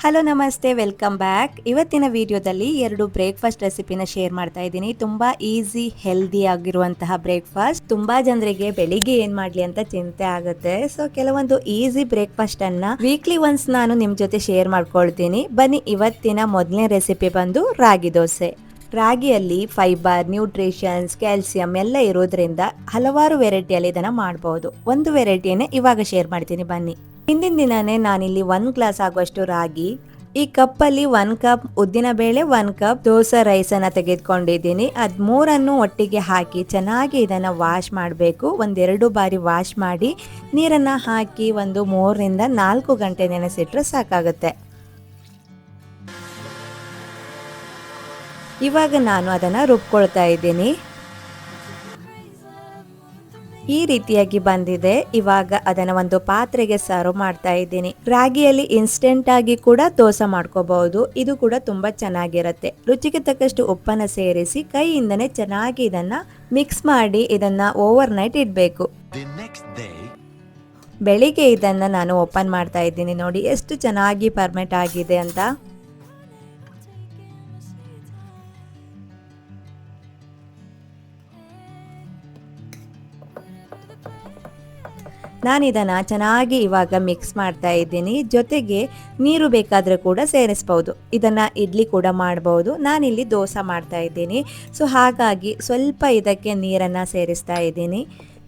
Hello ನಮಸ್ತೆ, welcome back. ಇವತ್ತಿನ ವಿಡಿಯೋದಲ್ಲಿ 2 ಬ್ರೇಕ್ಫಾಸ್ಟ್ ರೆಸಿಪಿನ ಶೇರ್ ಮಾಡ್ತಾ ಇದ್ದೀನಿ. ತುಂಬಾ ಈಸಿ, ಹೆಲ್ದಿ ಆಗಿರುವಂತಹ ಬ್ರೇಕ್ಫಾಸ್ಟ್. ತುಂಬಾ ಜನರಿಗೆ ಬೆಳಿಗ್ಗೆ ಏನ್ ಮಾಡ್ಲಿ ಅಂತ ಚಿಂತೆ ಆಗುತ್ತೆ. ಸೊ ಕೆಲವೊಂದು ಈಸಿ ಬ್ರೇಕ್ಫಾಸ್ಟ್ ಅನ್ನ ವೀಕ್ಲಿ ಒನ್ಸ್ ನಾನು ನಿಮ್ ಜೊತೆ ಶೇರ್ ಮಾಡ್ಕೊಳ್ತೀನಿ. ಬನ್ನಿ, ಇವತ್ತಿನ ಮೊದಲನೇ ರೆಸಿಪಿ ಬಂದು ರಾಗಿ ದೋಸೆ. ರಾಗಿಯಲ್ಲಿ ಫೈಬರ್, ನ್ಯೂಟ್ರಿಷನ್ಸ್, ಕ್ಯಾಲ್ಸಿಯಂ ಎಲ್ಲ ಇರೋದ್ರಿಂದ ಹಲವಾರು ವೆರೈಟಿಯಲ್ಲಿ ಇದನ್ನ ಮಾಡಬಹುದು. ಒಂದು ವೆರೈಟಿಯನ್ನೇ ಇವಾಗ ಶೇರ್ ಮಾಡ್ತೀನಿ, ಬನ್ನಿ. ಹಿಂದಿನ ದಿನಾನೇ ನಾನಿಲ್ಲಿ 1 ಗ್ಲಾಸ್ ಆಗುವಷ್ಟು ರಾಗಿ, ಈ ಕಪ್ಪಲ್ಲಿ 1 ಕಪ್ ಉದ್ದಿನ ಬೇಳೆ, 1 ಕಪ್ ದೋಸೆ ರೈಸ್ ಅನ್ನ ತೆಗೆದುಕೊಂಡಿದ್ದೀನಿ. ಅದ್ ಮೂರನ್ನು ಒಟ್ಟಿಗೆ ಹಾಕಿ ಚೆನ್ನಾಗಿ ಇದನ್ನ ವಾಶ್ ಮಾಡಬೇಕು. 1-2 ಬಾರಿ ವಾಶ್ ಮಾಡಿ ನೀರನ್ನ ಹಾಕಿ ಒಂದು 3ರಿಂದ 4 ಗಂಟೆ ನೆನೆಸಿಟ್ರೆ ಸಾಕಾಗುತ್ತೆ. ಇವಾಗ ನಾನು ಅದನ್ನ ರುಬ್ಕೊಳ್ತಾ ಇದ್ದೀನಿ. ಈ ರೀತಿಯಾಗಿ ಬಂದಿದೆ. ಇವಾಗ ಅದನ್ನ ಒಂದು ಪಾತ್ರೆಗೆ ಸರ್ವ್ ಮಾಡ್ತಾ ಇದ್ದೀನಿ. ರಾಗಿಯಲ್ಲಿ ಇನ್ಸ್ಟೆಂಟ್ ಆಗಿ ಕೂಡ ದೋಸೆ ಮಾಡ್ಕೋಬಹುದು. ಇದು ಕೂಡ ತುಂಬಾ ಚೆನ್ನಾಗಿರುತ್ತೆ. ರುಚಿಗೆ ತಕ್ಕಷ್ಟು ಉಪ್ಪನ್ನ ಸೇರಿಸಿ ಕೈಯಿಂದನೇ ಚೆನ್ನಾಗಿ ಇದನ್ನ ಮಿಕ್ಸ್ ಮಾಡಿ ಇದನ್ನ ಓವರ್ ನೈಟ್ ಇಡಬೇಕು. ಬೆಳಿಗ್ಗೆ ಇದನ್ನ ನಾನು ಓಪನ್ ಮಾಡ್ತಾ ಇದ್ದೀನಿ. ನೋಡಿ ಎಷ್ಟು ಚೆನ್ನಾಗಿ ಫರ್ಮೆಂಟ್ ಆಗಿದೆ ಅಂತ. ನಾನು ಇದನ್ನು ಚೆನ್ನಾಗಿ ಇವಾಗ ಮಿಕ್ಸ್ ಮಾಡ್ತಾ ಇದ್ದೀನಿ. ಜೊತೆಗೆ ನೀರು ಬೇಕಾದರೆ ಕೂಡ ಸೇರಿಸ್ಬೋದು. ಇದನ್ನು ಇಡ್ಲಿ ಕೂಡ ಮಾಡ್ಬೋದು. ನಾನಿಲ್ಲಿ ದೋಸೆ ಮಾಡ್ತಾ ಇದ್ದೀನಿ. ಸೊ ಹಾಗಾಗಿ ಸ್ವಲ್ಪ ಇದಕ್ಕೆ ನೀರನ್ನು ಸೇರಿಸ್ತಾ ಇದ್ದೀನಿ.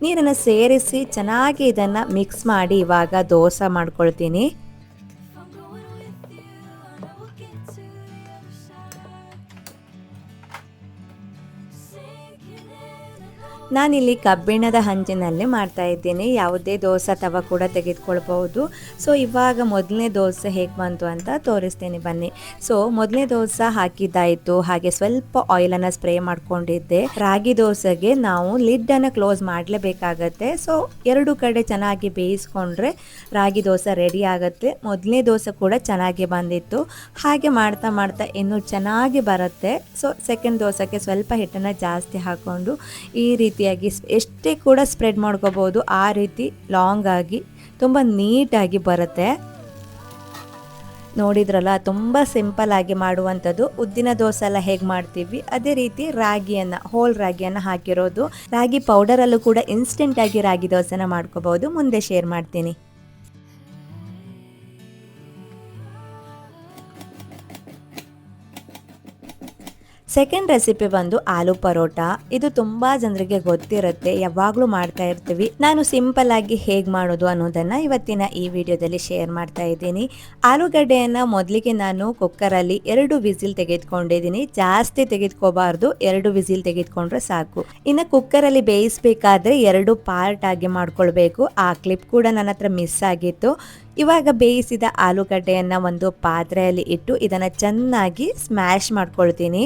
ನೀರನ್ನು ಸೇರಿಸಿ ಚೆನ್ನಾಗಿ ಇದನ್ನು ಮಿಕ್ಸ್ ಮಾಡಿ ಇವಾಗ ದೋಸೆ ಮಾಡ್ಕೊಳ್ತೀನಿ. ನಾನಿಲ್ಲಿ ಕಬ್ಬಿಣದ ಹಂಚಿನಲ್ಲಿ ಮಾಡ್ತಾ ಇದ್ದೀನಿ. ಯಾವುದೇ ದೋಸೆ ತವ ಕೂಡ ತೆಗೆದುಕೊಳ್ಬಹುದು. ಸೊ ಇವಾಗ ಮೊದಲನೇ ದೋಸೆ ಹೇಗೆ ಬಂತು ಅಂತ ತೋರಿಸ್ತೀನಿ, ಬನ್ನಿ. ಸೊ ಮೊದಲನೇ ದೋಸೆ ಹಾಕಿದ್ದಾಯಿತು. ಹಾಗೆ ಸ್ವಲ್ಪ ಆಯಿಲನ್ನು ಸ್ಪ್ರೇ ಮಾಡ್ಕೊಂಡಿದ್ದೆ. ರಾಗಿ ದೋಸೆಗೆ ನಾವು ಲಿಡ್ಡನ್ನು ಕ್ಲೋಸ್ ಮಾಡಲೇಬೇಕಾಗತ್ತೆ. ಸೊ 2 ಕಡೆ ಚೆನ್ನಾಗಿ ಬೇಯಿಸ್ಕೊಂಡ್ರೆ ರಾಗಿ ದೋಸೆ ರೆಡಿ ಆಗುತ್ತೆ. ಮೊದಲನೇ ದೋಸೆ ಕೂಡ ಚೆನ್ನಾಗಿ ಬಂದಿತ್ತು. ಹಾಗೆ ಮಾಡ್ತಾ ಮಾಡ್ತಾ ಇನ್ನೂ ಚೆನ್ನಾಗಿ ಬರುತ್ತೆ. ಸೊ ಸೆಕೆಂಡ್ ದೋಸೆಗೆ ಸ್ವಲ್ಪ ಹಿಟ್ಟನ್ನು ಜಾಸ್ತಿ ಹಾಕ್ಕೊಂಡು ಈ ರೀತಿಯಾಗಿ ಎಷ್ಟೇ ಕೂಡ ಸ್ಪ್ರೆಡ್ ಮಾಡ್ಕೋಬಹುದು. ಆ ರೀತಿ ಲಾಂಗ್ ಆಗಿ ತುಂಬ ನೀಟಾಗಿ ಬರುತ್ತೆ. ನೋಡಿದ್ರಲ್ಲ, ತುಂಬ ಸಿಂಪಲ್ ಆಗಿ ಮಾಡುವಂಥದ್ದು. ಉದ್ದಿನ ದೋಸೆ ಎಲ್ಲ ಹೇಗೆ ಮಾಡ್ತೀವಿ ಅದೇ ರೀತಿ ಹೋಲ್ ರಾಗಿಯನ್ನು ಹಾಕಿರೋದು. ರಾಗಿ ಪೌಡರಲ್ಲೂ ಕೂಡ ಇನ್ಸ್ಟೆಂಟ್ ಆಗಿ ರಾಗಿ ದೋಸೆನ ಮಾಡ್ಕೋಬಹುದು. ಮುಂದೆ ಶೇರ್ ಮಾಡ್ತೀನಿ. ಸೆಕೆಂಡ್ ರೆಸಿಪಿ ಬಂದು ಆಲೂ ಪರೋಟ. ಇದು ತುಂಬಾ ಜನರಿಗೆ ಗೊತ್ತಿರುತ್ತೆ, ಯಾವಾಗಲೂ ಮಾಡ್ತಾ ಇರ್ತೀವಿ. ನಾನು ಸಿಂಪಲ್ ಆಗಿ ಹೇಗೆ ಮಾಡೋದು ಅನ್ನೋದನ್ನ ಇವತ್ತಿನ ಈ ವಿಡಿಯೋದಲ್ಲಿ ಶೇರ್ ಮಾಡ್ತಾ ಇದ್ದೀನಿ. ಆಲೂಗಡ್ಡೆಯನ್ನ ಮೊದಲಿಗೆ ನಾನು ಕುಕ್ಕರಲ್ಲಿ 2 ವಿಸಿಲ್ ತೆಗೆದುಕೊಂಡಿದ್ದೀನಿ. ಜಾಸ್ತಿ ತೆಗೆದುಕೋಬಾರ್ದು, 2 ವಿಸಿಲ್ ತೆಗೆದುಕೊಂಡ್ರೆ ಸಾಕು. ಇನ್ನು ಕುಕ್ಕರಲ್ಲಿ ಬೇಯಿಸಬೇಕಾದ್ರೆ 2 ಪಾರ್ಟ್ ಆಗಿ ಮಾಡ್ಕೊಳ್ಬೇಕು. ಆ ಕ್ಲಿಪ್ ಕೂಡ ನನ್ನ ಹತ್ರ ಮಿಸ್ ಆಗಿತ್ತು. ಇವಾಗ ಬೇಯಿಸಿದ ಆಲೂಗಡ್ಡೆಯನ್ನ ಒಂದು ಪಾತ್ರೆಯಲ್ಲಿ ಇಟ್ಟು ಇದನ್ನ ಚೆನ್ನಾಗಿ ಸ್ಮ್ಯಾಶ್ ಮಾಡ್ಕೊಳ್ತೀನಿ.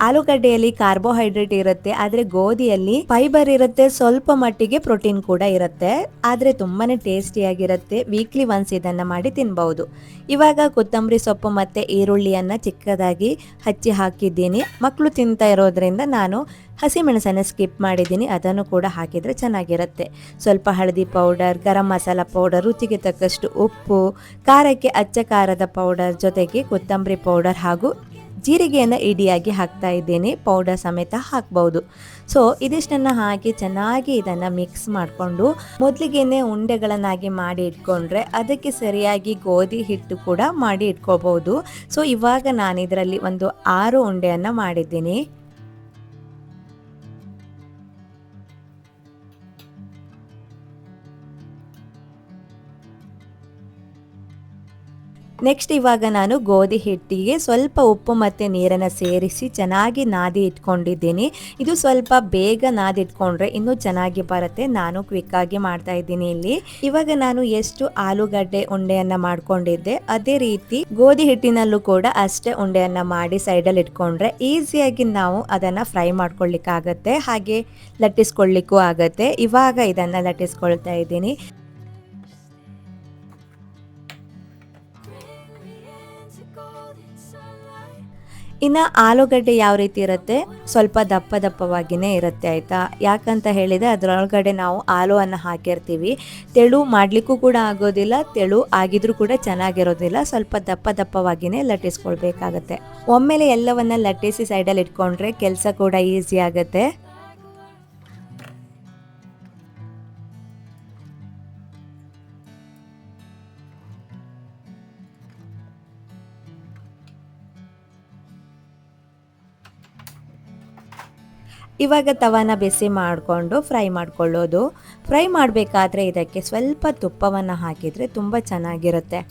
ಆಲೂಗಡ್ಡೆಯಲ್ಲಿ ಕಾರ್ಬೋಹೈಡ್ರೇಟ್ ಇರುತ್ತೆ, ಆದ್ರೆ ಗೋಧಿಯಲ್ಲಿ ಫೈಬರ್ ಇರುತ್ತೆ, ಸ್ವಲ್ಪ ಮಟ್ಟಿಗೆ ಪ್ರೋಟೀನ್ ಕೂಡ ಇರುತ್ತೆ. ಆದ್ರೆ ತುಂಬಾನೇ ಟೇಸ್ಟಿಯಾಗಿರುತ್ತೆ. ವೀಕ್ಲಿ ಒನ್ಸ್ ಇದನ್ನ ಮಾಡಿ ತಿನ್ಬಹುದು. ಇವಾಗ ಕೊತ್ತಂಬರಿ ಸೊಪ್ಪು ಮತ್ತೆ ಈರುಳ್ಳಿಯನ್ನ ಚಿಕ್ಕದಾಗಿ ಹಚ್ಚಿ ಹಾಕಿದ್ದೀನಿ. ಮಕ್ಕಳು ತಿಂತಾ ಇರೋದ್ರಿಂದ ನಾನು ಹಸಿಮೆಣಸನ್ನು ಸ್ಕಿಪ್ ಮಾಡಿದ್ದೀನಿ. ಅದನ್ನು ಕೂಡ ಹಾಕಿದರೆ ಚೆನ್ನಾಗಿರುತ್ತೆ. ಸ್ವಲ್ಪ ಹಳದಿ ಪೌಡರ್, ಗರಂ ಮಸಾಲ ಪೌಡರ್, ರುಚಿಗೆ ತಕ್ಕಷ್ಟು ಉಪ್ಪು, ಖಾರಕ್ಕೆ ಅಚ್ಚ ಖಾರದ ಪೌಡರ್, ಜೊತೆಗೆ ಕೊತ್ತಂಬರಿ ಪೌಡರ್ ಹಾಗೂ ಜೀರಿಗೆಯನ್ನು ಇಡಿಯಾಗಿ ಹಾಕ್ತಾ ಇದ್ದೇನೆ. ಪೌಡರ್ ಸಮೇತ ಹಾಕ್ಬಹುದು. ಸೊ ಇದಿಷ್ಟನ್ನು ಹಾಕಿ ಚೆನ್ನಾಗಿ ಇದನ್ನು ಮಿಕ್ಸ್ ಮಾಡಿಕೊಂಡು ಮೊದಲಿಗೆನೆ ಉಂಡೆಗಳನ್ನಾಗಿ ಮಾಡಿ ಇಟ್ಕೊಂಡ್ರೆ ಅದಕ್ಕೆ ಸರಿಯಾಗಿ ಗೋಧಿ ಹಿಟ್ಟು ಕೂಡ ಮಾಡಿ ಇಟ್ಕೋಬಹುದು. ಸೊ ಇವಾಗ ನಾನು ಇದರಲ್ಲಿ ಒಂದು 6 ಉಂಡೆಯನ್ನು ಮಾಡಿದ್ದೀನಿ. ನೆಕ್ಸ್ಟ್ ಇವಾಗ ನಾನು ಗೋಧಿ ಹಿಟ್ಟಿಗೆ ಸ್ವಲ್ಪ ಉಪ್ಪು ಮತ್ತು ನೀರನ್ನು ಸೇರಿಸಿ ಚೆನ್ನಾಗಿ ನಾದಿ ಇಟ್ಕೊಂಡಿದ್ದೀನಿ. ಇದು ಸ್ವಲ್ಪ ಬೇಗ ನಾದಿ ಇಟ್ಕೊಂಡ್ರೆ ಇನ್ನೂ ಚೆನ್ನಾಗಿ ಬರುತ್ತೆ. ನಾನು ಕ್ವಿಕ್ಕಾಗಿ ಮಾಡ್ತಾ ಇದ್ದೀನಿ ಇಲ್ಲಿ. ಇವಾಗ ನಾನು ಎಷ್ಟು ಆಲೂಗಡ್ಡೆ ಉಂಡೆಯನ್ನು ಮಾಡ್ಕೊಂಡಿದ್ದೆ ಅದೇ ರೀತಿ ಗೋಧಿ ಹಿಟ್ಟಿನಲ್ಲೂ ಕೂಡ ಅಷ್ಟೇ ಉಂಡೆಯನ್ನು ಮಾಡಿ ಸೈಡಲ್ಲಿ ಇಟ್ಕೊಂಡ್ರೆ ಈಸಿಯಾಗಿ ನಾವು ಅದನ್ನು ಫ್ರೈ ಮಾಡ್ಕೊಳ್ಳಿಕ್ಕಾಗತ್ತೆ, ಹಾಗೆ ಲಟ್ಟಿಸ್ಕೊಳ್ಳಿಕ್ಕೂ ಆಗುತ್ತೆ. ಇವಾಗ ಇದನ್ನು ಲಟ್ಟಿಸ್ಕೊಳ್ತಾ ಇದ್ದೀನಿ. ಇನ್ನು ಆಲೂಗಡ್ಡೆ ಯಾವ ರೀತಿ ಇರುತ್ತೆ, ಸ್ವಲ್ಪ ದಪ್ಪ ದಪ್ಪವಾಗಿಯೇ ಇರುತ್ತೆ ಆಯಿತಾ. ಯಾಕಂತ ಹೇಳಿದರೆ ಅದರೊಳಗಡೆ ನಾವು ಆಲೂವನ್ನು ಹಾಕಿರ್ತೀವಿ. ತೆಳು ಮಾಡಲಿಕ್ಕೂ ಕೂಡ ಆಗೋದಿಲ್ಲ, ತೆಳು ಆಗಿದ್ರೂ ಕೂಡ ಚೆನ್ನಾಗಿರೋದಿಲ್ಲ. ಸ್ವಲ್ಪ ದಪ್ಪ ದಪ್ಪವಾಗಿಯೇ ಲಟ್ಟಿಸ್ಕೊಳ್ಬೇಕಾಗತ್ತೆ. ಒಮ್ಮೆಲೆ ಎಲ್ಲವನ್ನ ಲಟ್ಟಿಸಿ ಸೈಡಲ್ಲಿ ಇಟ್ಕೊಂಡ್ರೆ ಕೆಲಸ ಕೂಡ ಈಸಿ ಆಗುತ್ತೆ. ಇವಾಗ ತವಾನ ಬಿಸಿ ಮಾಡಿಕೊಂಡು ಫ್ರೈ ಮಾಡ್ಕೊಳ್ಳೋದು. ಫ್ರೈ ಮಾಡಬೇಕಾದ್ರೆ ಇದಕ್ಕೆ ಸ್ವಲ್ಪ ತುಪ್ಪವನ್ನು ಹಾಕಿದರೆ ತುಂಬ ಚೆನ್ನಾಗಿರುತ್ತೆ.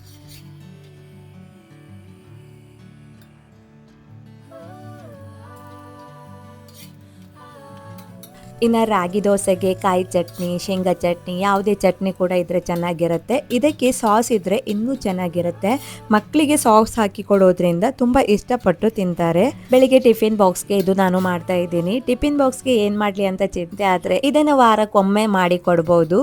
ಇನ್ನು ರಾಗಿ ದೋಸೆಗೆ ಕಾಯಿ ಚಟ್ನಿ, ಶೇಂಗಾ ಚಟ್ನಿ, ಯಾವುದೇ ಚಟ್ನಿ ಕೂಡ ಇದ್ದರೆ ಚೆನ್ನಾಗಿರುತ್ತೆ. ಇದಕ್ಕೆ ಸಾಸ್ ಇದ್ದರೆ ಇನ್ನೂ ಚೆನ್ನಾಗಿರುತ್ತೆ. ಮಕ್ಕಳಿಗೆ ಸಾಸ್ ಹಾಕಿ ಕೊಡೋದ್ರಿಂದ ತುಂಬ ಇಷ್ಟಪಟ್ಟು ತಿಂತಾರೆ. ಬೆಳಿಗ್ಗೆ ಟಿಫಿನ್ ಬಾಕ್ಸ್ಗೆ ಇದು ನಾನು ಮಾಡ್ತಾ ಇದ್ದೀನಿ. ಟಿಫಿನ್ ಬಾಕ್ಸ್ಗೆ ಏನು ಮಾಡಲಿ ಅಂತ ಚಿಂತೆ ಆದರೆ ಇದನ್ನು ವಾರಕ್ಕೊಮ್ಮೆ ಮಾಡಿ ಕೊಡ್ಬೋದು.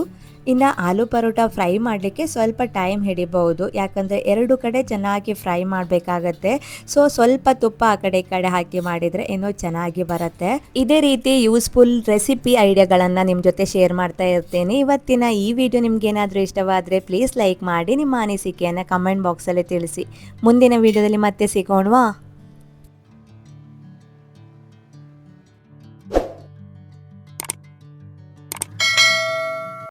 ಇನ್ನು ಆಲೂ ಪರೋಟ ಫ್ರೈ ಮಾಡಲಿಕ್ಕೆ ಸ್ವಲ್ಪ ಟೈಮ್ ಹಿಡಿಬಹುದು, ಯಾಕಂದರೆ ಎರಡು ಕಡೆ ಚೆನ್ನಾಗಿ ಫ್ರೈ ಮಾಡಬೇಕಾಗತ್ತೆ. ಸೊ ಸ್ವಲ್ಪ ತುಪ್ಪ ಆ ಕಡೆ ಈ ಕಡೆ ಹಾಕಿ ಮಾಡಿದರೆ ಇನ್ನೂ ಚೆನ್ನಾಗಿ ಬರುತ್ತೆ. ಇದೇ ರೀತಿ ಯೂಸ್ಫುಲ್ ರೆಸಿಪಿ ಐಡಿಯಾಗಳನ್ನು ನಿಮ್ಮ ಜೊತೆ ಶೇರ್ ಮಾಡ್ತಾ ಇರ್ತೀನಿ. ಇವತ್ತಿನ ಈ ವಿಡಿಯೋ ನಿಮ್ಗೇನಾದರೂ ಇಷ್ಟವಾದರೆ ಪ್ಲೀಸ್ ಲೈಕ್ ಮಾಡಿ, ನಿಮ್ಮ ಅನಿಸಿಕೆಯನ್ನು ಕಮೆಂಟ್ ಬಾಕ್ಸಲ್ಲಿ ತಿಳಿಸಿ. ಮುಂದಿನ ವಿಡಿಯೋದಲ್ಲಿ ಮತ್ತೆ ಸಿಗೋಣವಾ.